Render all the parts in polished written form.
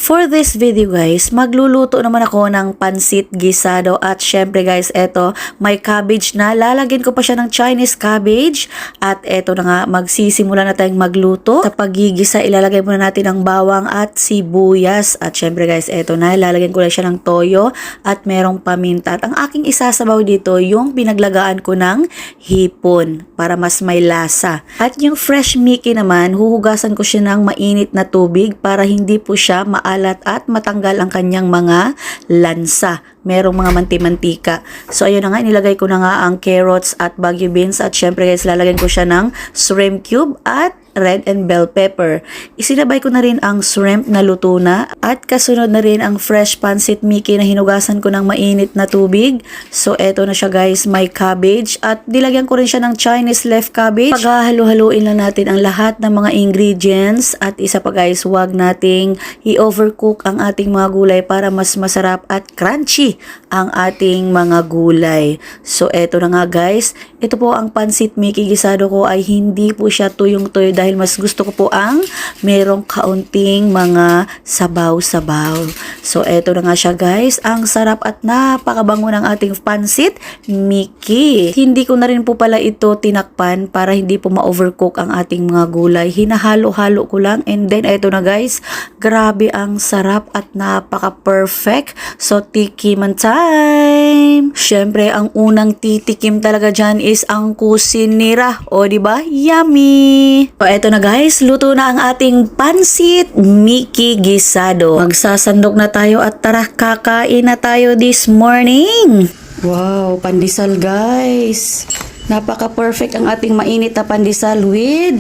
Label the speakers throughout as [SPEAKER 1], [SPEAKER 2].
[SPEAKER 1] For this video guys, magluluto naman ako ng pansit gisado at syempre guys, eto may cabbage na. Lalagyan ko pa siya ng Chinese cabbage at eto na nga, magsisimula na tayong magluto. Sa paggigisa, ilalagay muna natin ang bawang at sibuyas at syempre guys, eto na, lalagyan ko na siya ng toyo at merong paminta. At ang aking isasabaw dito, yung pinaglagaan ko ng hipon para mas may lasa. At yung fresh Mickey naman, huhugasan ko siya ng mainit na tubig para hindi po siya maalat at matanggal ang kanyang mga lansa. Merong mga manti-mantika. So ayun na nga, nilagay ko na nga ang carrots at bagu beans at syempre guys, lalagyan ko siya ng shrimp cube at red and bell pepper. Isinabay ko na rin ang shrimp na luto na at kasunod na rin ang fresh pancit Mickey na hinugasan ko ng mainit na tubig. So eto na siya guys, may cabbage at dilagyan ko rin siya ng Chinese leaf cabbage. Paghahalo-haluin lang natin ang lahat ng mga ingredients at isa pa guys, huwag nating i-overcook ang ating mga gulay para mas masarap at crunchy ang ating mga gulay. So eto na nga guys, ito po ang pancit Mickey gisado ko ay hindi po siya tuyong-tuyo dahil mas gusto ko po ang merong kaunting mga sabaw-sabaw. So, eto na nga siya guys. Ang sarap at napakabango ng ating pancit Mickey. Hindi ko na rin po pala ito tinakpan para hindi po ma-overcook ang ating mga gulay. Hinahalo-halo ko lang and then eto na guys. Grabe ang sarap at napaka-perfect. So, tikiman time! Syempre, ang unang titikim talaga dyan is ang kusinira. O, diba? Yummy! So, eto na guys, luto na ang ating pansit Mickey gisado. Magsasandok na tayo at tara, kakain na tayo this morning. Wow, pandesal guys. Napaka-perfect ang ating mainit na pandesal with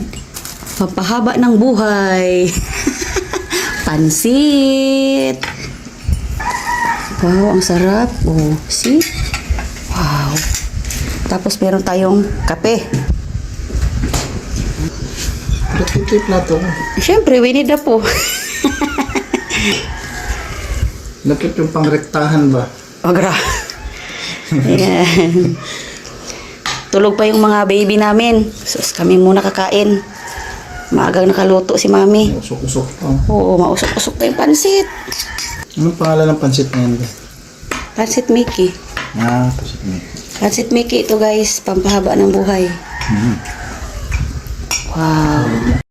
[SPEAKER 1] papahaba ng buhay. Pansit. Wow, ang sarap. Oh, see? Wow. Tapos meron tayong kape.
[SPEAKER 2] Nakikip na to.
[SPEAKER 1] Siyempre, we need na po.
[SPEAKER 2] Nakip yung pangrektahan ba?
[SPEAKER 1] Oh, Ayan. Tulog pa yung mga baby namin. Sus, kami muna kakain. Maagang nakaluto si mami.
[SPEAKER 2] Usok-usok pa.
[SPEAKER 1] Oo, mausok-usok pa yung pansit.
[SPEAKER 2] Anong pangalan ng pansit na yun?
[SPEAKER 1] Pansit Mickey.
[SPEAKER 2] Pansit Mickey.
[SPEAKER 1] Pansit Mickey ito guys, pampahaba ng buhay. Wow.